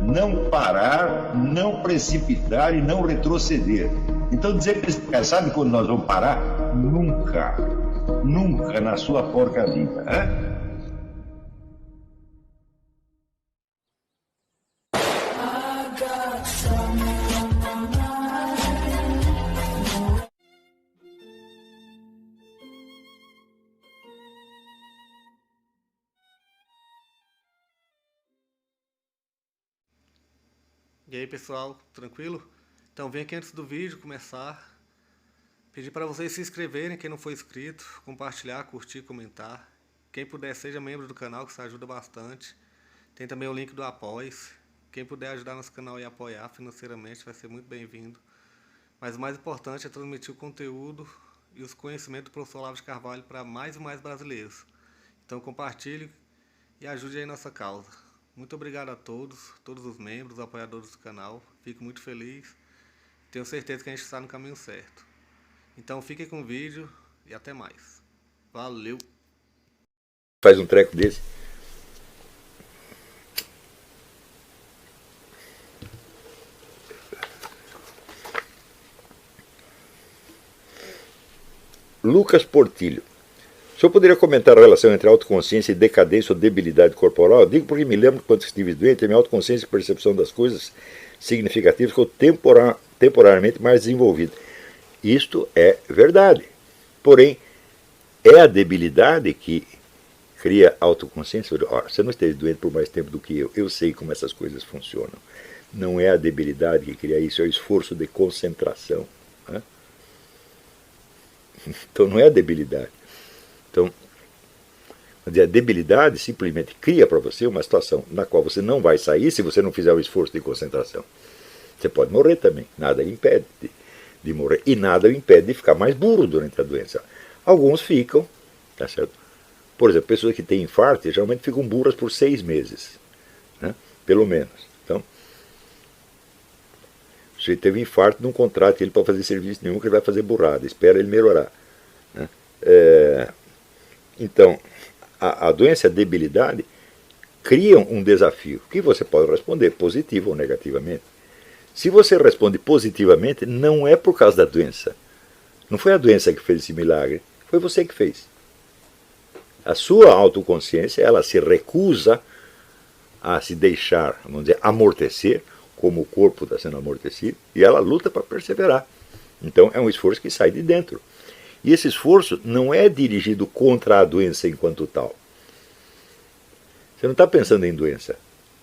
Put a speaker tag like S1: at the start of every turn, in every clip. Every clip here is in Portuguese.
S1: não parar, não precipitar e não retroceder. Então dizer para esse cara, sabe quando nós vamos parar? Nunca. Nunca na sua porca vida. Né?
S2: E aí pessoal, tranquilo? Então vem aqui antes do vídeo começar, pedir para vocês se inscreverem, quem não for inscrito, compartilhar, curtir, comentar. Quem puder seja membro do canal, que isso ajuda bastante. Tem também o link do Apoia-se. Quem puder ajudar nosso canal e apoiar financeiramente vai ser muito bem-vindo. Mas o mais importante é transmitir o conteúdo e os conhecimentos do professor Olavo de Carvalho para mais e mais brasileiros. Então compartilhe e ajude aí nossa causa. Muito obrigado a todos os membros, apoiadores do canal. Fico muito feliz. Tenho certeza que a gente está no caminho certo. Então fiquem com o vídeo e até mais. Valeu!
S3: Faz um treco desse. Lucas Portilho. O senhor poderia comentar a relação entre autoconsciência e decadência ou debilidade corporal? Eu digo porque me lembro que quando estive doente, a minha autoconsciência e percepção das coisas significativas ficou temporariamente mais desenvolvida. Isto é verdade. Porém, é a debilidade que cria autoconsciência. Ora, você não esteve doente por mais tempo do que eu. Eu sei como essas coisas funcionam. Não é a debilidade que cria isso, é o esforço de concentração. Né? Então não é a debilidade. Então, a debilidade simplesmente cria para você uma situação na qual você não vai sair se você não fizer o esforço de concentração. Você pode morrer também, nada lhe impede de morrer. E nada lhe impede de ficar mais burro durante a doença. Alguns ficam, tá certo? Por exemplo, pessoas que têm infarto geralmente ficam burras por 6 meses, né? Pelo menos. Então, se ele teve infarto, não contrate ele para fazer serviço nenhum, que ele vai fazer burrada, espera ele melhorar. Né? Então, a doença e a debilidade criam um desafio que você pode responder positivo ou negativamente. Se você responde positivamente, não é por causa da doença. Não foi a doença que fez esse milagre, foi você que fez. A sua autoconsciência, ela se recusa a se deixar, vamos dizer, amortecer, como o corpo está sendo amortecido, e ela luta para perseverar. Então é um esforço que sai de dentro. E esse esforço não é dirigido contra a doença enquanto tal. Você não está pensando em doença.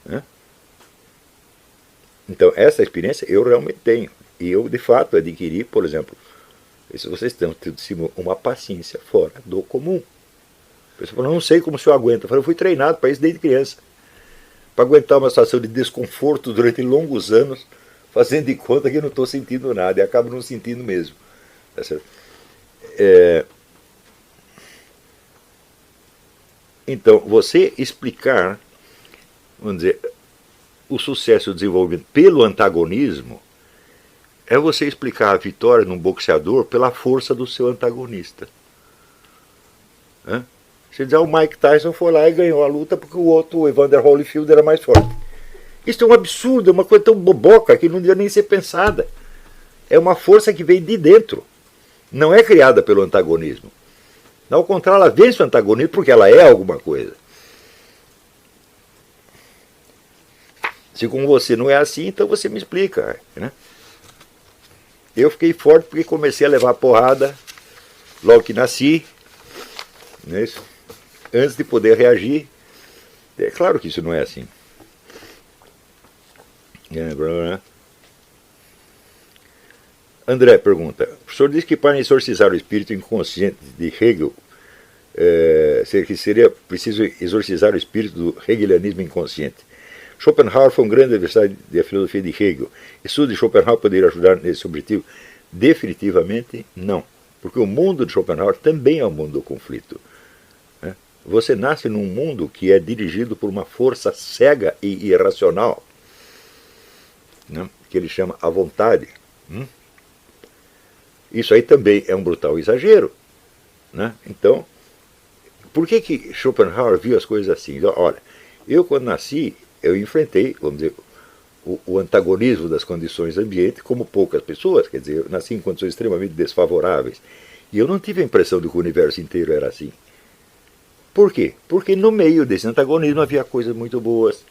S3: Né? Então essa experiência eu realmente tenho. E eu de fato adquiri, por exemplo, se vocês têm uma paciência fora do comum. A pessoa fala, não sei como o senhor aguenta. Eu falei, eu fui treinado para isso desde criança. Para aguentar uma situação de desconforto durante longos anos, fazendo de conta que eu não estou sentindo nada, e acabo não sentindo mesmo. Tá certo? Então, você explicar, vamos dizer, o sucesso e o desenvolvimento pelo antagonismo, é você explicar a vitória num boxeador pela força do seu antagonista. Você diz, o Mike Tyson foi lá e ganhou a luta porque o outro, o Evander Holyfield, era mais forte. Isso é um absurdo, é uma coisa tão boboca que não devia nem ser pensada. É uma força que vem de dentro. Não é criada pelo antagonismo. Ao contrário, ela vence o antagonismo porque ela é alguma coisa. Se com você não é assim, então você me explica. Né? Eu fiquei forte porque comecei a levar porrada logo que nasci. Não é isso? Antes de poder reagir. É claro que isso não é assim. André pergunta, o professor diz que para exorcizar o espírito inconsciente de Hegel, seria preciso exorcizar o espírito do hegelianismo inconsciente. Schopenhauer foi um grande adversário da filosofia de Hegel. Estudo de Schopenhauer poderia ajudar nesse objetivo? Definitivamente não. Porque o mundo de Schopenhauer também é um mundo do conflito. Você nasce num mundo que é dirigido por uma força cega e irracional, né, que ele chama a vontade. Isso aí também é um brutal exagero. Né? Então, por que Schopenhauer viu as coisas assim? Olha, eu quando nasci, eu enfrentei, vamos dizer, o antagonismo das condições ambientes como poucas pessoas. Quer dizer, eu nasci em condições extremamente desfavoráveis. E eu não tive a impressão de que o universo inteiro era assim. Por quê? Porque no meio desse antagonismo havia coisas muito boas.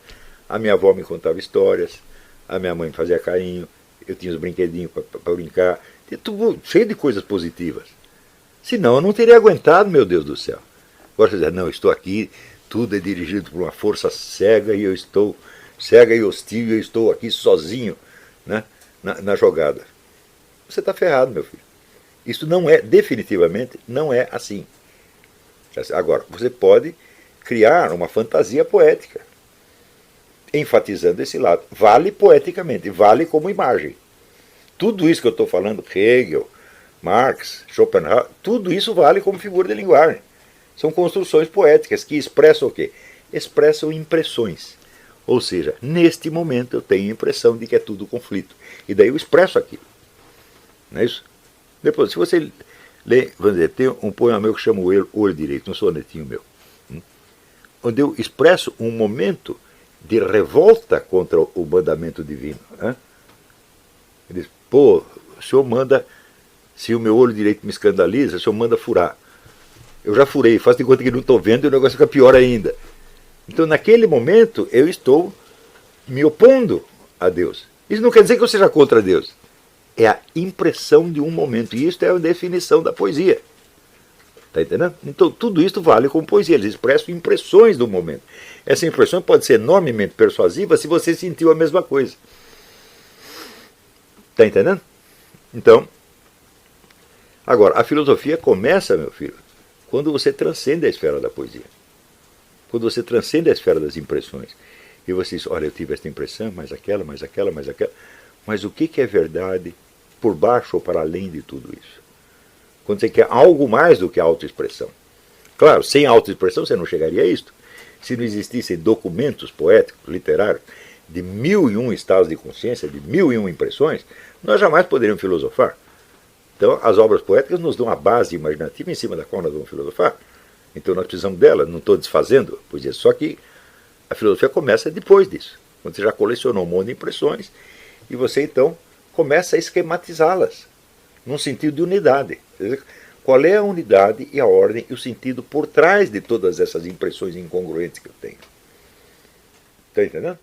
S3: A minha avó me contava histórias, a minha mãe me fazia carinho, eu tinha os brinquedinhos para brincar, tinha tudo cheio de coisas positivas. Senão eu não teria aguentado, meu Deus do céu. Agora você diz, não, estou aqui, tudo é dirigido por uma força cega e eu estou cega e hostil e eu estou aqui sozinho, né, na jogada. Você está ferrado, meu filho. Isso não é, definitivamente, não é assim. Agora, você pode criar uma fantasia poética, enfatizando esse lado. Vale poeticamente, vale como imagem. Tudo isso que eu estou falando, Hegel, Marx, Schopenhauer, tudo isso vale como figura de linguagem. São construções poéticas que expressam o quê? Expressam impressões. Ou seja, neste momento eu tenho a impressão de que é tudo conflito. E daí eu expresso aquilo. Não é isso? Depois, se você lê, vamos dizer, tem um poema meu que chama O Olho Direito, um sonetinho meu, onde eu expresso um momento de revolta contra o mandamento divino. Né? Ele diz, pô, o senhor manda, se o meu olho direito me escandaliza, o senhor manda furar. Eu já furei, faço de conta que não estou vendo e o negócio fica pior ainda. Então, naquele momento, eu estou me opondo a Deus. Isso não quer dizer que eu seja contra Deus. É a impressão de um momento. E isso é a definição da poesia. Está entendendo? Então, tudo isso vale como poesia. Eles expressam impressões do momento. Essa impressão pode ser enormemente persuasiva se você sentiu a mesma coisa. Está entendendo? Então, agora, a filosofia começa, meu filho, quando você transcende a esfera da poesia. Quando você transcende a esfera das impressões. E você diz, olha, eu tive esta impressão, mais aquela, mais aquela, mais aquela. Mas o que é verdade por baixo ou para além de tudo isso? Quando você quer algo mais do que a autoexpressão. Claro, sem autoexpressão você não chegaria a isto. Se não existissem documentos poéticos, literários, de 1001 estados de consciência, de 1001 impressões, nós jamais poderíamos filosofar. Então, as obras poéticas nos dão a base imaginativa em cima da qual nós vamos filosofar. Então, nós precisamos dela, não estou desfazendo a poesia, só que a filosofia começa depois disso, quando você já colecionou um monte de impressões e você, então, começa a esquematizá-las, num sentido de unidade. Qual é a unidade e a ordem e o sentido por trás de todas essas impressões incongruentes que eu tenho? Está entendendo?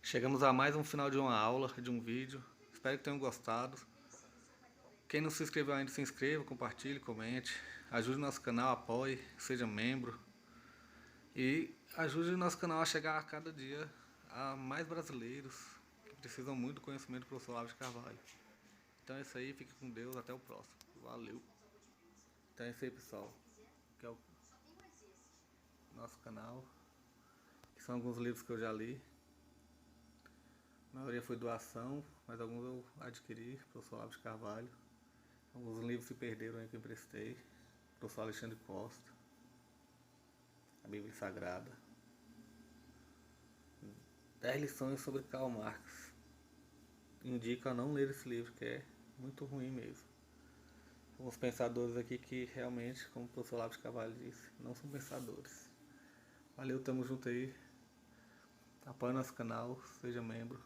S2: Chegamos a mais um final de uma aula, de um vídeo. Espero que tenham gostado. Quem não se inscreveu ainda, se inscreva, compartilhe, comente. Ajude nosso canal, apoie, seja membro. E ajude o nosso canal a chegar a cada dia a mais brasileiros que precisam muito do conhecimento do professor Olavo de Carvalho. Então é isso aí, fique com Deus, até o próximo. Valeu. Então é isso aí, pessoal. Que é o nosso canal. Que são alguns livros que eu já li. A maioria foi doação, mas alguns eu adquiri, professor Olavo de Carvalho. Alguns livros se perderam aí que eu emprestei. Professor Alexandre Costa. A Bíblia Sagrada. 10 lições sobre Karl Marx. Indico a não ler esse livro, que é muito ruim mesmo. Alguns pensadores aqui que realmente, como o professor Olavo de Carvalho disse, não são pensadores. Valeu, tamo junto aí. Apoie nosso canal, seja membro.